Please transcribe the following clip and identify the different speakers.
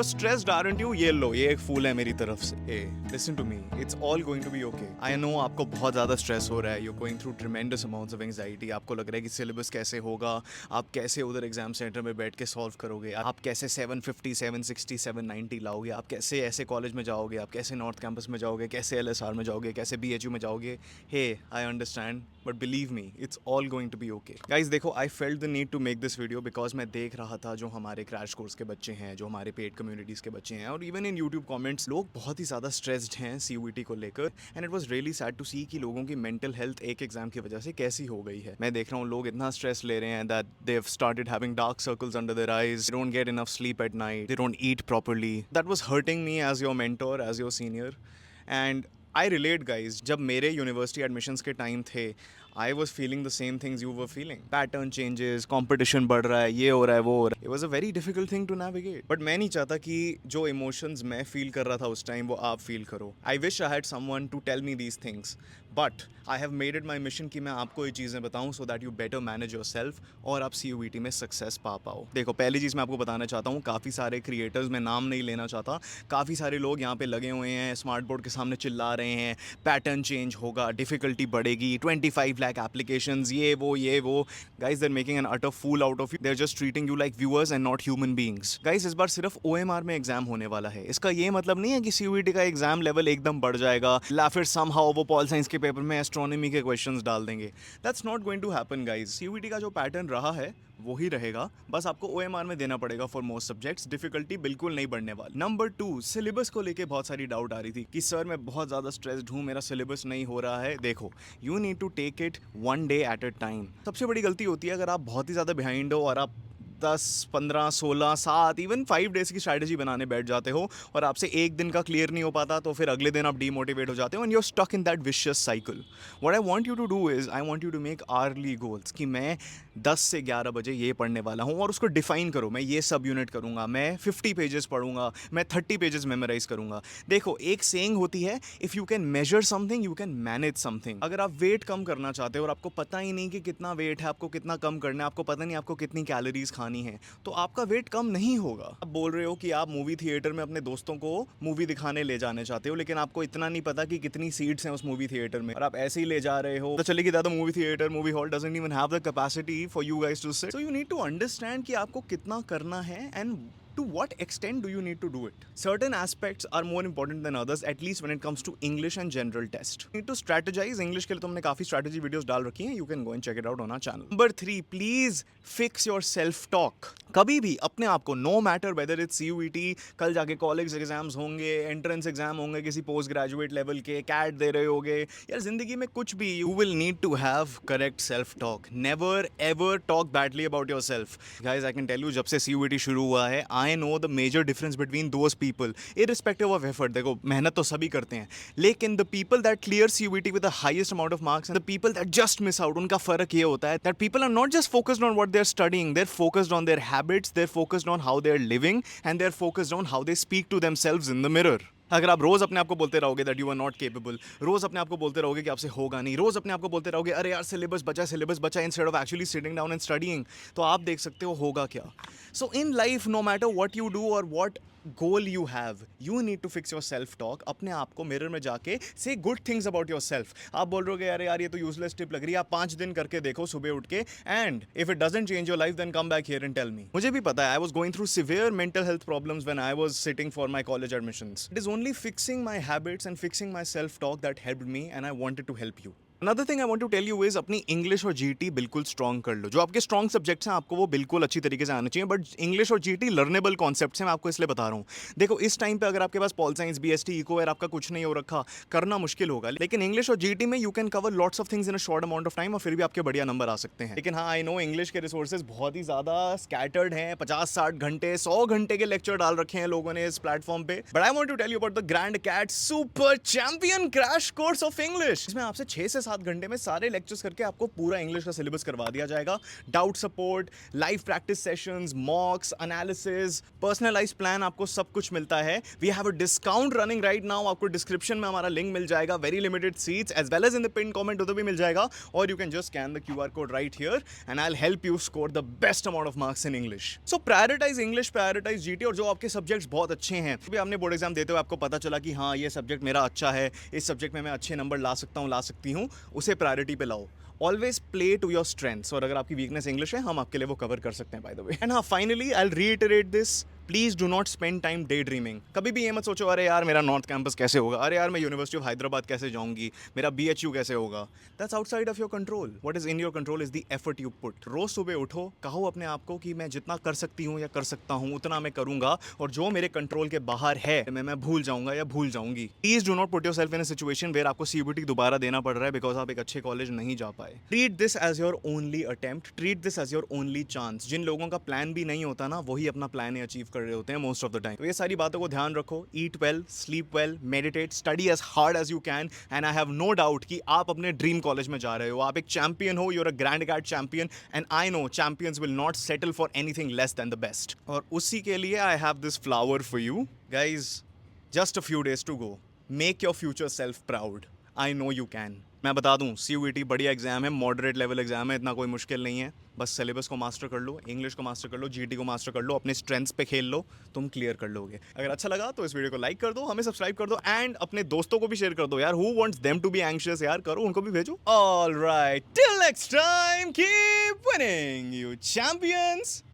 Speaker 1: You're stressed, aren't you? ये लो, ये एक फूल है मेरी तरफ से. Hey, listen to me. It's all going to be okay. I know आपको बहुत ज़्यादा स्ट्रेस हो रहा है. You're going through tremendous amounts of anxiety. आपको लग रहा है कि सिलेबस कैसे होगा, आप कैसे उधर एग्जाम सेंटर में बैठ के सॉल्व करोगे, आप कैसे 750, 760, 790 लाओगे, आप कैसे ऐसे कॉलेज में जाओगे, आप कैसे नॉर्थ कैंपस में जाओगे, कैसे LSR में जाओगे, कैसे BHU में जाओगे. Hey, I understand. But believe me, it's all going to be okay. Guys देखो, I felt the need to make this video because मैं देख रहा था जो हमारे क्रैश कोर्स के बच्चे हैं, जो हमारे पेड कम्युनिटीज़ के बच्चे हैं, और इवन इन यूट्यूब कमेंट्स लोग बहुत ही ज़्यादा स्ट्रेस्ड हैं CUET को लेकर. And it was really sad to see कि लोगों की मेंटल हेल्थ एक एग्जाम की वजह से कैसी हो गई है. मैं देख रहा हूँ लोग इतना स्ट्रेस ले रहे हैं that they have started having dark circles under their eyes, they don't get enough sleep at night, they don't eat properly. That was hurting me as your mentor, as your senior. And I relate guys, जब मेरे university admissions के time थे, I was feeling the same things you were feeling. Pattern changes, competition बढ़ रहा है, ये हो रहा है, वो हो रहा है. It was a very difficult thing to navigate. But मैं नहीं चाहता कि जो emotions मैं feel कर रहा था उस time वो आप feel करो. I wish I had someone to tell me these things. But I have made it my mission कि मैं आपको ये चीज़ें बताऊँ so that you better manage yourself और आप CUET में success पा पाओ. देखो, पहली चीज़ मैं आपको बताना चाहता हूँ, काफ़ी सारे क्रिएटर्स, मैं नाम नहीं लेना चाहता, काफ़ी सारे लोग यहाँ पे लगे हुए हैं, स्मार्ट बोर्ड के सामने चिल्ला रहे हैं, पैटर्न चेंज होगा, डिफ़िकल्टी बढ़ेगी, 25 lakh applications, ये वो. Guys, they're making an utter fool out of you. They're just treating you like viewers and not human beings. Guys, इस बार सिर्फ OMR में एग्जाम होने वाला है. इसका ये मतलब नहीं है कि CUET का एग्जाम लेवल एकदम बढ़ जाएगा या फिर somehow वो पॉल साइंस के पेपर में एस्ट्रोनॉमी के क्वेश्चंस डाल देंगे. That's not going to happen, guys. CUET का जो पैटर्न रहा है वो ही रहेगा, बस आपको OMR में देना पड़ेगा फॉर मोस्ट सब्जेक्ट्स. डिफिकल्टी बिल्कुल नहीं बढ़ने वाली. नंबर 2, सिलेबस को लेके बहुत सारी डाउट आ रही थी कि सर मैं बहुत ज़्यादा स्ट्रेस्ड हूँ, मेरा सिलेबस नहीं हो रहा है. देखो, you need to take it one day at a time. सबसे बड़ी गलती होती है अगर आप बहुत ही ज़्यादा बिहाइंड हो और आप 10, 15, 16, 7, इवन 5 डेज की स्ट्रैटेजी बनाने बैठ जाते हो और आपसे एक दिन का क्लियर नहीं हो पाता, तो फिर अगले दिन आप डीमोटिवेट हो जाते हो and you are stuck in that vicious cycle. What I want you to do is, I want you to make early goals कि मैं 10 से 11 बजे ये पढ़ने वाला हूँ, और उसको डिफाइन करो. मैं ये सब यूनिट करूँगा, मैं 50 पेजेस पढ़ूंगा, मैं 30 पेजेस मेमोराइज करूँगा. देखो, एक सेइंग होती है, if you can measure something you can manage something. अगर आप वेट कम करना चाहते हो और आपको पता ही नहीं कि कितना वेट है, आपको कितना कम करना है, आपको पता नहीं आपको कितनी कैलोरीज खानी है, तो आपका वेट कम नहीं होगा. आप बोल रहे हो कि आप मूवी थिएटर में अपने दोस्तों को मूवी दिखाने ले जाने चाहते हो, लेकिन आपको इतना नहीं पता कि कितनी सीट्स हैं उस मूवी थिएटर में, और आप ऐसे ही ले जा रहे हो. तो चलिए कि that the movie theatre, movie hall doesn't even have the capacity for you guys to sit. So you need to understand कि आपको कितना करना है and to what extent do you need to do it. Certain aspects are more important than others, at least when it comes to English and general test. You need to strategize. English के लिए तो हमने काफ़ी strategy videos डाल रखी हैं. You can go and check it out on our channel. Number 3, please fix your self-talk. कभी भी अपने आप को, no matter whether it's CUET, कल जाके कॉलेज एग्जाम्स होंगे, एंट्रेंस एग्जाम होंगे किसी पोस्ट ग्रेजुएट लेवल के, कैट दे रहे होगे, यार जिंदगी में कुछ भी, you will need to have correct self-talk. Never ever talk badly about yourself. Guys, I can tell you, जब से CUET शुरू हुआ है, I know the major difference between those people, irrespective of effort. देखो, मेहनत तो सभी करते हैं, लेकिन the people that clear CUET with the highest amount of marks and the people that just miss out, उनका फर्क ये होता है that people are not just focused on what they're studying, they're focused on their habits, they're focused on how they're living, and they're focused on how they speak to themselves in the mirror. अगर आप रोज़ अपने आप को बोलते रहोगे that you are not capable, रोज़ अपने आप को बोलते रहोगे कि आपसे होगा नहीं, रोज़ अपने आप को बोलते रहोगे अरे यार सिलेबस बचा instead of actually sitting down and studying, तो आप देख सकते हो होगा क्या. So in life, no matter what you do और what goal you have, you need to fix your self talk. अपने आप को मिरर में जाके say good things about yourself. आप बोल रहे हो अरे यार ये तो यूजलेस टिप लग रही है, आप 5 दिन करके देखो सुबह उठ के, and if it doesn't change your life then come back here and tell me. मुझे भी पता है, I was going through severe mental health problems when I was sitting for my college admissions. It is only fixing my habits and fixing my self talk that helped me, and I wanted to help you. Another thing I want to tell you is अपनी English और GT बिल्कुल strong कर लो. जो आपके strong subjects हैं आपको वो बिल्कुल अच्छी तरीके से आने चाहिए, बट इंग्लिश और GT लर्नेबल कॉन्सेप्ट्स हैं, मैं आपको इसलिए बता रहा हूँ. देखो, इस टाइम पे अगर आपके पास पॉल साइंस, BST, इको और आपका कुछ नहीं हो रखा, करना मुश्किल होगा, लेकिन इंग्लिश और GT में you can cover lots of things in a short amount of time और फिर भी आपके बढ़िया नंबर आ सकते हैं. लेकिन हाँ, आई नो इंग्लिश के रिसोर्सेज बहुत ही ज़्यादा स्कैटर्ड हैं, 50-60 घंटे, 100 घंटे के लेक्चर डाल रखे हैं लोगों ने इस प्लेटफॉर्म पे. But I want to tell you about the grand CAT super champion crash course of English. इसमें आपसे 6 से 6-7 घंटे में सारे लेक्चर्स करके आपको पूरा इंग्लिश का सिलेबस करवा दिया जाएगा। Doubt support, live practice sessions, mocks, analysis, personalised plan, आपको सब कुछ मिलता है। We have a discount running right now, आपको डिस्क्रिप्शन में हमारा लिंक मिल जाएगा, very limited seats as well as in the pin comment उधर भी मिल जाएगा, और you can just scan the QR code right here and I will help you score the best amount of marks in English. So prioritise English, prioritise GT, और जो आपके subjects बहुत अच्छे हैं, अभी आपने बोर्ड एग्जाम देते हुए आपको पता चला कि हाँ ये सब्जेक्ट मेरा अच्छा है, इस सब्जेक्ट में मैं अच्छे नंबर ला सकता हूँ, ला सकती हूँ, उसे प्रायोरिटी पे लाओ। Always play to your strengths, और अगर आपकी वीकनेस इंग्लिश है, हम आपके लिए वो कवर कर सकते हैं बाय द वे। एंड हाँ, finally I will reiterate this, please do not spend time day dreaming. कभी भी ये मत सोचो अरे यार मेरा नॉर्थ कैंपस कैसे होगा, अरे यार मैं यूनिवर्सिटी ऑफ हैदराबाद कैसे जाऊंगी, मेरा BHU कैसे होगा। That's outside of your control. What is in your control is the effort you put. रोज सुबह उठो, कहो अपने आप को कि मैं जितना कर सकती हूँ या कर सकता हूँ उतना मैं करूंगा, और जो मेरे कंट्रोल के बाहर है मैं भूल जाऊंगा या भूल जाऊंगी। Please do not put yourself in a situation where आपको CBT दोबारा देना पड़ रहा है बिकॉज आप एक अच्छे कॉलेज नहीं जा पाए। Treat this as your only attempt, treat this as your only chance. जिन लोगों का प्लान भी नहीं होता ना, वही अपना प्लान अचीव कर रहे होते हैं मोस्ट ऑफ द टाइम। तो ये सारी बातों को ध्यान रखो, eat well, sleep well, meditate, study as hard as you can, and I have no doubt कि आप अपने ड्रीम कॉलेज में जा रहे हो। आप एक चैंपियन हो, you're a grand arcade champion, and I know champions will not settle for anything less than the best. और उसी के लिए I have this flower for you guys, just a few days to go, make your future self proud, I know you can. मैं बता दूं, CUET बढ़िया exam है, moderate level exam है, इतना कोई मुश्किल नहीं है। बस सिलेबस को मास्टर कर लो, इंग्लिश को मास्टर कर लो, GT को मास्टर कर लो, अपने स्ट्रेंथ्स पे खेल लो, तुम क्लियर कर लोगे। अगर अच्छा लगा तो इस वीडियो को लाइक कर दो, हमें सब्सक्राइब कर दो, एंड अपने दोस्तों को भी शेयर कर दो यार। Who wants them to be anxious, यार करो, उनको भी भेजो। Alright, till next time, keep winning you champions.